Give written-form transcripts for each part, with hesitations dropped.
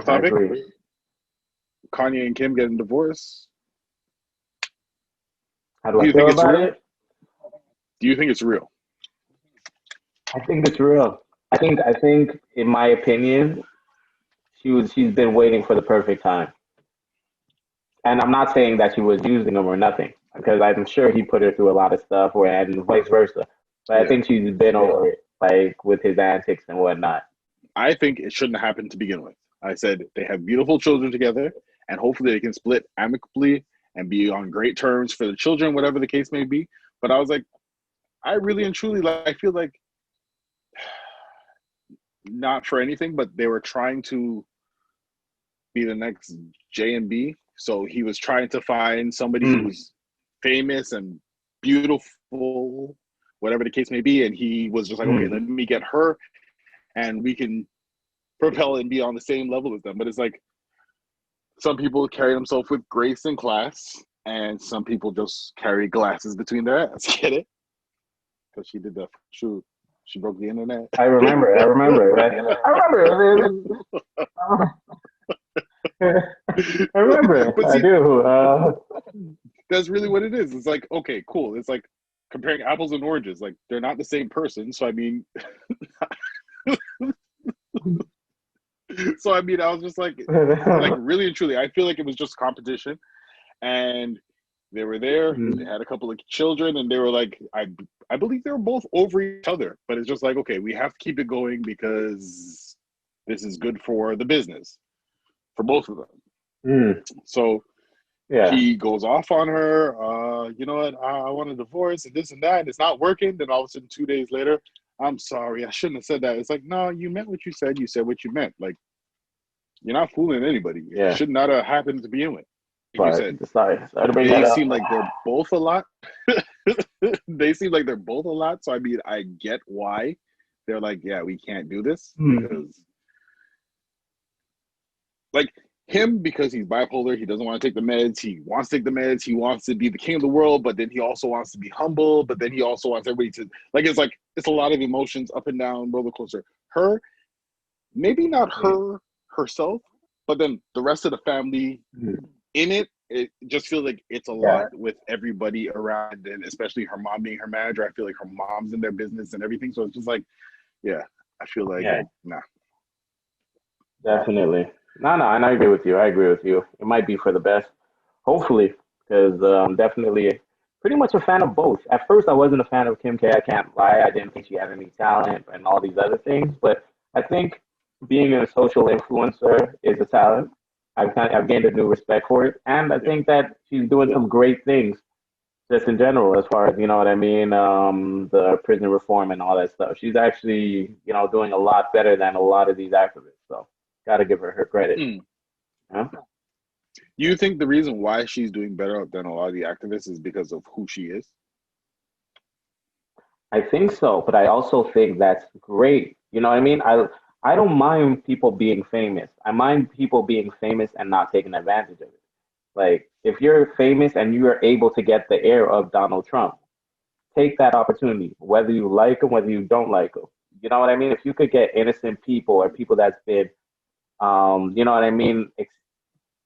I Topic: agree. Kanye and Kim getting divorced. How do Do I you feel think it's about real? it? Do you think it's real? I think it's real. I think in my opinion, she's been waiting for the perfect time. And I'm not saying that she was using him or nothing, because I'm sure he put her through a lot of stuff, or and vice versa. But I Yeah, think she's been over it, like with his antics and whatnot. I think it shouldn't have happened to begin with. I said they have beautiful children together, and hopefully they can split amicably and be on great terms for the children, whatever the case may be. But I was like, I really and truly like. I feel like not for anything, but they were trying to be the next J and B. So he was trying to find somebody Mm, who's famous and beautiful, whatever the case may be. And he was just like, okay, mm. let me get her and we can propel and be on the same level as them. But it's like some people carry themselves with grace and class, and some people just carry glasses between their ass. Get it? Because she did the shoot. She broke the internet. I remember. I remember. I remember. I remember. But I see, do. that's really what it is. It's like, okay, cool. It's like comparing apples and oranges. Like they're not the same person. So I mean, I was just like really and truly, I feel like it was just competition, and they were there. They Mm, had a couple of children, and they were like, I believe they were both over each other. But it's just like, okay, we have to keep it going because this is good for the business for both of them. mm, So yeah. he goes off on her. You know what? I want a divorce and this and that, and it's not working. Then all of a sudden, 2 days later, I'm sorry, I shouldn't have said that. It's like, no, you meant what you said. You said what you meant. Like, you're not fooling anybody. It Yeah. should not have happened to begin with. Like you But said, sorry to bring that they up. seem like they're both a lot. They seem like they're both a lot. So I mean, I get why they're like, yeah, we can't do this Mm, because like him because he's bipolar. He doesn't want to take the meds. He wants to take the meds. He wants to be the king of the world, but then he also wants to be humble. But then he also wants everybody to like it's a lot of emotions up and down roller coaster. Her, maybe not mm, her herself, but then the rest of the family mm. in it. It just feels like it's a Yeah. lot with everybody around, and especially her mom being her manager. I feel like her mom's in their business and everything. So it's just like, yeah, I feel like Yeah. nah. Definitely. No, no, and I agree with you. I agree with you. It might be for the best, hopefully, because definitely pretty much a fan of both. At first, I wasn't a fan of Kim K. I can't lie. I didn't think she had any talent and all these other things. But I think being a social influencer is a talent. I've gained a new respect for it, and I Yeah. think that she's doing some great things just in general, as far as you know what I mean, the prison reform and all that stuff. She's actually, doing a lot better than a lot of these activists. So, got to give her credit. Mm. Yeah? You think the reason why she's doing better than a lot of the activists is because of who she is? I think so, but I also think that's great. You know what I mean? I don't mind people being famous. I mind people being famous and not taking advantage of it. Like if you're famous and you are able to get the air of Donald Trump, take that opportunity, whether you like him, whether you don't like him. You know what I mean? If you could get innocent people or people that's been, you know what I mean,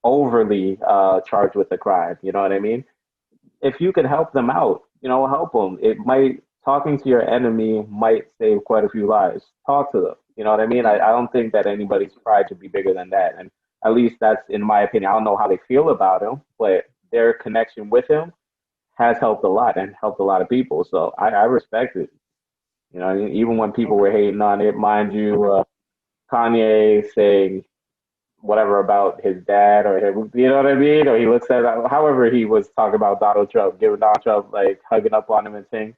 overly charged with a crime. You know what I mean? If you can help them out, help them. It might talking to your enemy might save quite a few lives. Talk to them. You know what I mean? I Mm. don't think that anybody's pride should be bigger than that. And at least that's in my opinion. I don't know how they feel about him, but their connection with him has helped a lot and helped a lot of people. So I respect it. Even when people were Okay. hating on it, mind you, Kanye saying whatever about his dad or him, you know what I mean? Or he looks at however he was talking about Donald Trump, giving Donald Trump like hugging up on him and saying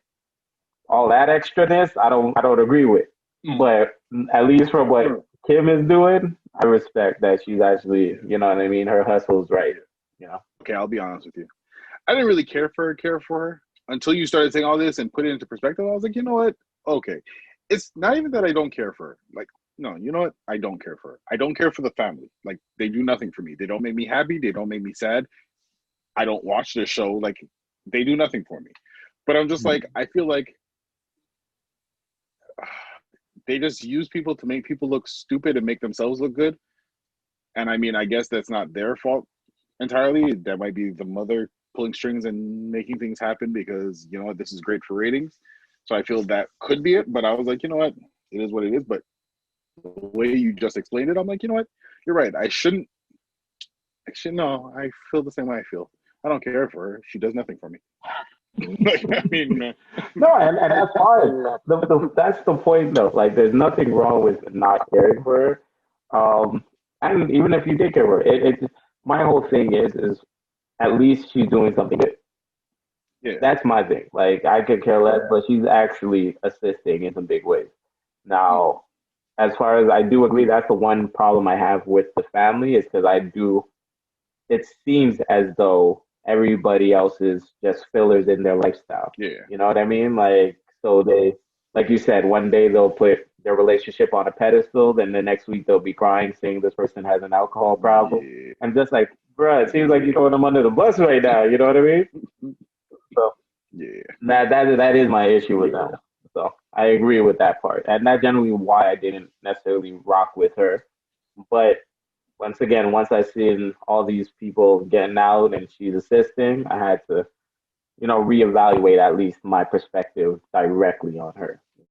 all that extraness. I don't agree with, Mm. but at least from what Kim is doing, I respect that she's actually, Yeah. you know what I mean. Her hustle's right, Yeah. you know. Okay, I'll be honest with you. I didn't really care for her until you started saying all this and put it into perspective. I was like, you know what? Okay, it's not even that I don't care for her. Like, no, you know what? I don't care for her. I don't care for the family. Like, they do nothing for me. They don't make me happy. They don't make me sad. I don't watch their show. Like, they do nothing for me. But I'm just like, Mm. I feel like they just use people to make people look stupid and make themselves look good. And I mean, I guess that's not their fault entirely. That might be the mother pulling strings and making things happen because you know what, this is great for ratings. So I feel that could be it. But I was like, you know what, it is what it is. But the way you just explained it, I'm like, you know what, you're right. I shouldn't. Actually, no, I feel the same way I feel. I don't care for her. She does nothing for me. Like, I mean, No, and that's fine. That's the point, though. Like, there's nothing wrong with not caring for her. And even if you did care for her, my whole thing is at least she's doing something good. yeah, That's my thing. Like, I could care less, but she's actually assisting in some big ways. mm, Now, as far as I do agree, that's the one problem I have with the family is because I do. It seems as though everybody else is just fillers in their lifestyle. yeah, You know what I mean? Like, so they, like you said, one day they'll put their relationship on a pedestal, then the next week they'll be crying, saying this person has an alcohol problem. yeah, And just like, bruh, it seems like you're yeah, throwing them under the bus right now. You know what I mean? So yeah. that is my issue with that. So I agree with that part, and that's generally why I didn't necessarily rock with her. But once again, once I seen all these people getting out and she's assisting, I had to, reevaluate at least my perspective directly on her.